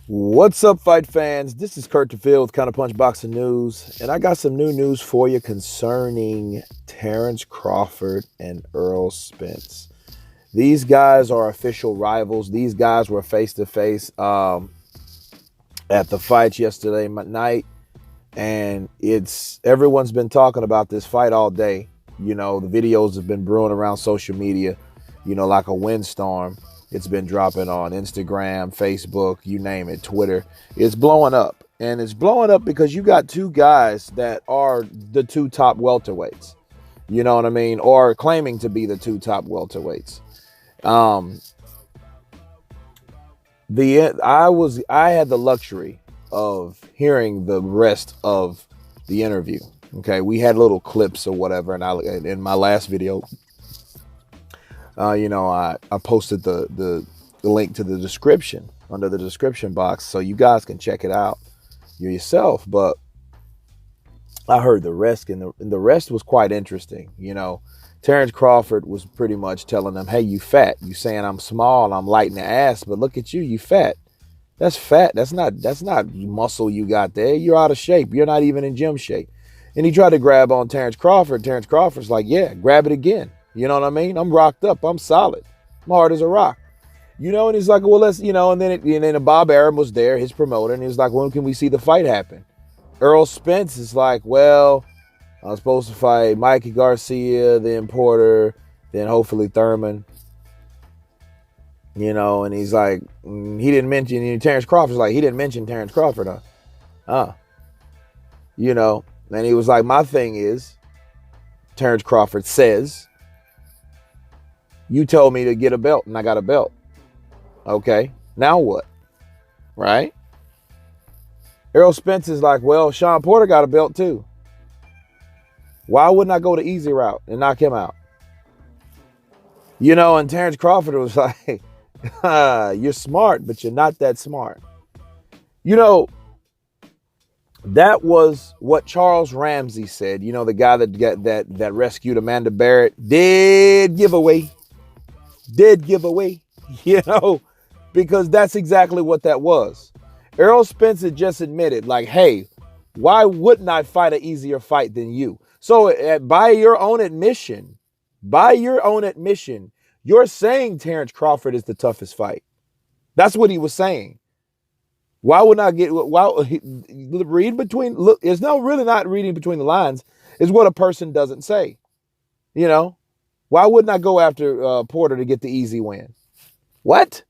What's up, fight fans? This is Kurt DeVille with Counterpunch Boxing News, and I got some new news for you concerning Terence Crawford and Errol Spence. These guys are official rivals. These guys were face to face at the fights yesterday night, and everyone's been talking about this fight all day. You know, the videos have been brewing around social media, like a windstorm. It's been dropping on Instagram, Facebook, you name it, Twitter. It's blowing up. And it's blowing up because you got two guys that are the two top welterweights. You know what I mean? Or claiming to be the two top welterweights. I had the luxury of hearing the rest of the interview. Okay, we had little clips or whatever, and in my last video, I posted the link to the description under the description box so you guys can check it out yourself. But I heard the rest, and the rest was quite interesting. Terence Crawford was pretty much telling them, "Hey, you fat. You saying I'm small and I'm light in the ass, but look at you, you fat. That's fat. That's not muscle you got there. You're out of shape. You're not even in gym shape." And he tried to grab on Terence Crawford. Terence Crawford's like, "Yeah, grab it again. You know what I mean? I'm rocked up. I'm solid. I'm hard as a rock." And he's like, "Well, let's," and then Bob Arum was there, his promoter, and he was like, "When can we see the fight happen?" Errol Spence is like, "Well, I'm supposed to fight Mikey Garcia, then Porter, then hopefully Thurman." And he's like, he didn't mention, Terence Crawford's like, he didn't mention Terence Crawford, huh? And he was like, "My thing is," Terence Crawford says, "you told me to get a belt and I got a belt. Okay, now what?" Right? Errol Spence is like, "Well, Sean Porter got a belt too. Why wouldn't I go the easy route and knock him out?" And Terence Crawford was like, "You're smart, but you're not that smart." That was what Charles Ramsey said. The guy that rescued Amanda Barrett did give away, because that's exactly what that was. Errol Spence had just admitted, like, "Hey, why wouldn't I fight an easier fight than you?" So by your own admission, you're saying Terence Crawford is the toughest fight. That's what he was saying. Why would I read between? Look, it's really not reading between the lines. It's what a person doesn't say. Why wouldn't I go after Porter to get the easy win? What?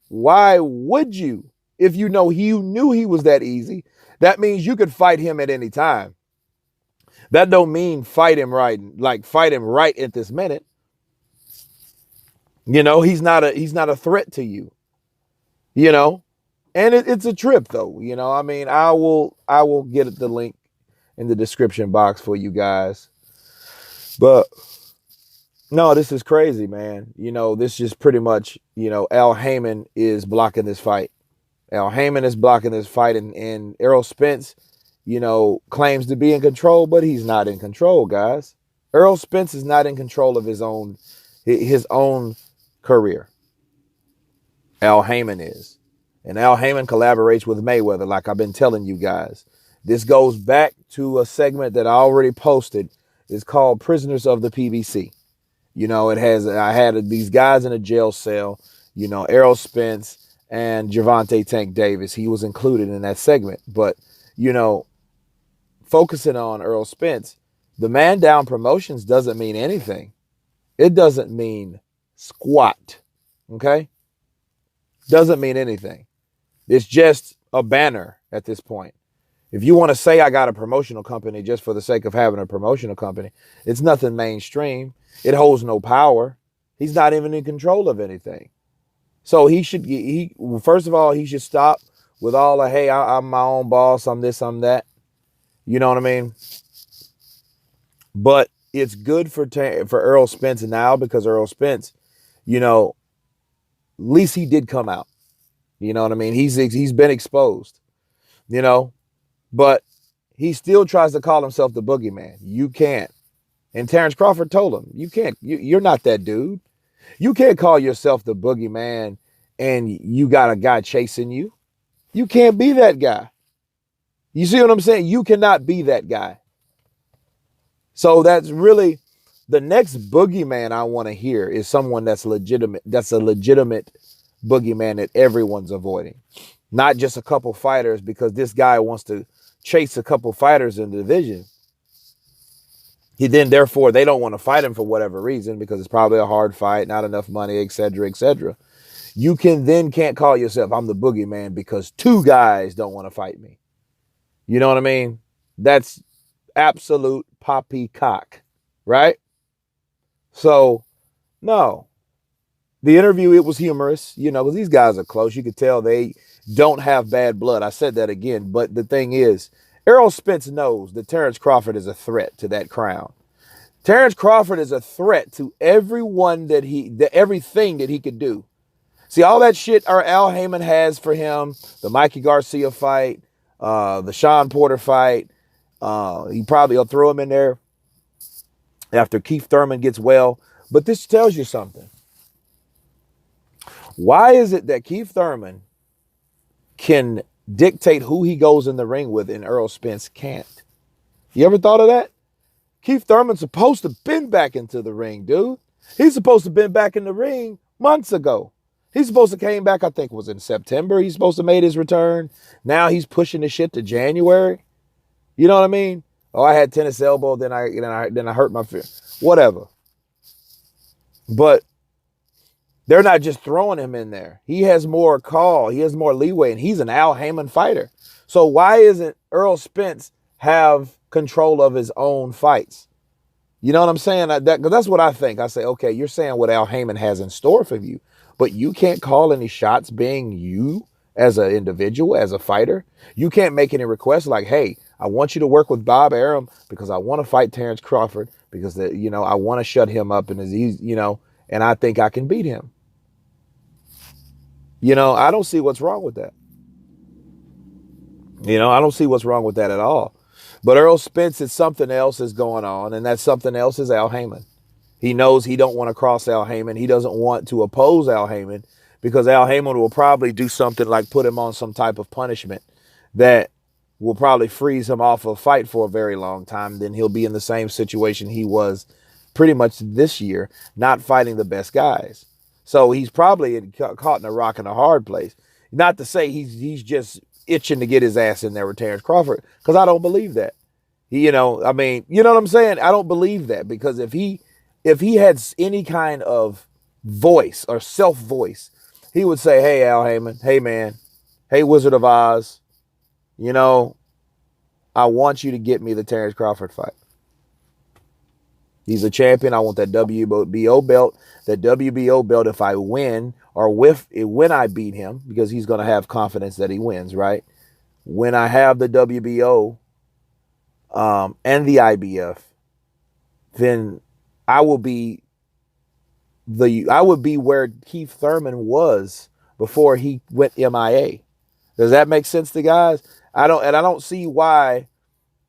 Why would you? If you knew he was that easy, that means you could fight him at any time. That don't mean fight him right at this minute. He's not a threat to you. And it's a trip though. I will get the link in the description box for you guys. But no, this is crazy, man. This is pretty much, Al Heyman is blocking this fight. Al Heyman is blocking this fight, and Errol Spence, claims to be in control, but he's not in control, guys. Errol Spence is not in control of his own career. Al Heyman is. And Al Heyman collaborates with Mayweather, like I've been telling you guys. This goes back to a segment that I already posted. It's called Prisoners of the PBC. I had these guys in a jail cell, Errol Spence and Gervonta Tank Davis. He was included in that segment. But, focusing on Errol Spence, the Man Down Promotions doesn't mean anything. It doesn't mean squat. Okay? Doesn't mean anything. It's just a banner at this point. If you want to say I got a promotional company just for the sake of having a promotional company, it's nothing mainstream. It holds no power. He's not even in control of anything. So first of all, he should stop with all the, "Hey, I'm my own boss. I'm this, I'm that." You know what I mean? But it's good for Errol Spence now, because Errol Spence, at least he did come out. You know what I mean? He's been exposed, but he still tries to call himself the boogeyman. You can't. And Terence Crawford told him, "You can't. You're not that dude. You can't call yourself the boogeyman and you got a guy chasing you. You can't be that guy. You see what I'm saying? You cannot be that guy. So that's really the next boogeyman I want to hear is someone that's legitimate. That's a legitimate boogeyman that everyone's avoiding, not just a couple fighters because this guy wants to chase a couple fighters in the division. Therefore, they don't want to fight him for whatever reason because it's probably a hard fight, not enough money, etc., etc. You can't call yourself I'm the boogeyman because two guys don't want to fight me. You know what I mean? That's absolute poppycock, right? So, no. The interview, it was humorous, because these guys are close. You could tell they don't have bad blood. I said that again. But the thing is, Errol Spence knows that Terence Crawford is a threat to that crown. Terence Crawford is a threat to everything that he could do. See, all that shit our Al Heyman has for him, the Mikey Garcia fight, the Sean Porter fight, he'll throw him in there after Keith Thurman gets well. But this tells you something. Why is it that Keith Thurman can dictate who he goes in the ring with and Errol Spence can't? You ever thought of that? Keith Thurman's supposed to have been back into the ring, dude. He's supposed to have been back in the ring months ago. He's supposed to came back, I think it was in September. He's supposed to have made his return. Now he's pushing the shit to January. You know what I mean? Oh, I had tennis elbow, then I hurt my feet. Whatever. But they're not just throwing him in there. He has more call. He has more leeway, and he's an Al Heyman fighter. So why isn't Errol Spence have control of his own fights? You know what I'm saying? Because that's what I think. I say, okay, you're saying what Al Heyman has in store for you, but you can't call any shots being you as an individual, as a fighter. You can't make any requests like, hey, I want you to work with Bob Arum because I want to fight Terence Crawford because, I want to shut him up and and I think I can beat him. I don't see what's wrong with that. I don't see what's wrong with that at all. But Errol Spence is something else is going on, and that something else is Al Heyman. He knows he don't want to cross Al Heyman. He doesn't want to oppose Al Heyman because Al Heyman will probably do something like put him on some type of punishment that will probably freeze him off a fight for a very long time. Then he'll be in the same situation he was pretty much this year, not fighting the best guys. So he's probably caught in a rock and a hard place. Not to say he's just itching to get his ass in there with Terence Crawford, because I don't believe that. You know what I'm saying? I don't believe that, because if he had any kind of voice or self-voice, he would say, hey, Al Heyman, hey, man, hey, Wizard of Oz, I want you to get me the Terence Crawford fight. He's a champion. I want that WBO belt. That WBO belt, if I win, or when I beat him, because he's going to have confidence that he wins, right? When I have the WBO and the IBF, then I would be where Keith Thurman was before he went MIA. Does that make sense to guys? I don't see why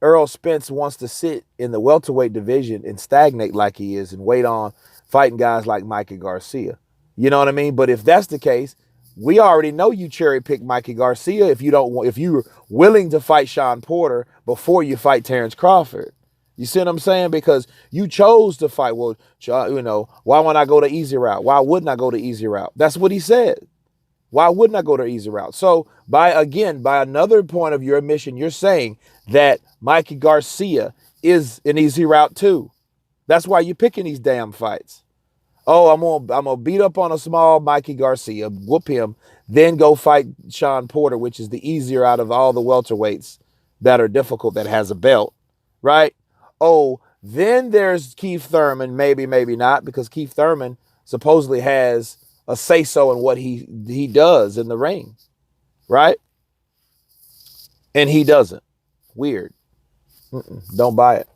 Errol Spence wants to sit in the welterweight division and stagnate like he is and wait on fighting guys like Mikey Garcia. You know what I mean? But if that's the case, we already know you cherry pick Mikey Garcia if you're willing to fight Sean Porter before you fight Terence Crawford. You see what I'm saying? Because you chose to fight. Well, why wouldn't I go the easy route? Why wouldn't I go the easy route? That's what he said. Why wouldn't I go the easy route? So by another point of your admission, you're saying that Mikey Garcia is an easy route too. That's why you're picking these damn fights. Oh, I'm gonna beat up on a small Mikey Garcia, whoop him, then go fight Sean Porter, which is the easier out of all the welterweights that are difficult that has a belt, right? Oh, then there's Keith Thurman, maybe not, because Keith Thurman supposedly has a say-so in what he does in the ring, right? And he doesn't. Weird. Don't buy it.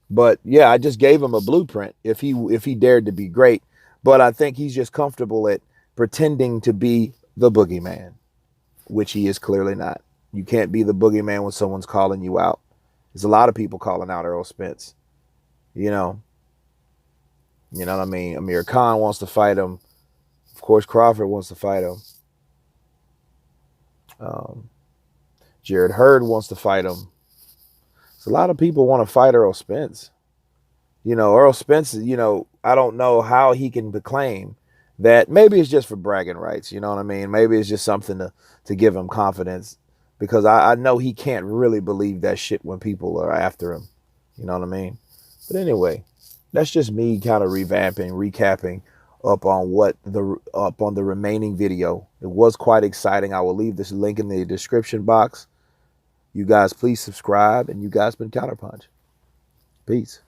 But yeah, I just gave him a blueprint if he dared to be great. But I think he's just comfortable at pretending to be the boogeyman, which he is clearly not. You can't be the boogeyman when someone's calling you out. There's a lot of people calling out Errol Spence. You know what I mean? Amir Khan wants to fight him. Of course, Crawford wants to fight him. Um, Jared Hurd wants to fight him. So a lot of people want to fight Errol Spence. Errol Spence, I don't know how he can claim that. Maybe it's just for bragging rights. You know what I mean? Maybe it's just something to give him confidence, because I know he can't really believe that shit when people are after him. You know what I mean? But anyway, that's just me kind of recapping up on the remaining video. It was quite exciting. I will leave this link in the description box. You guys please subscribe, and you guys been Counterpunch. Peace.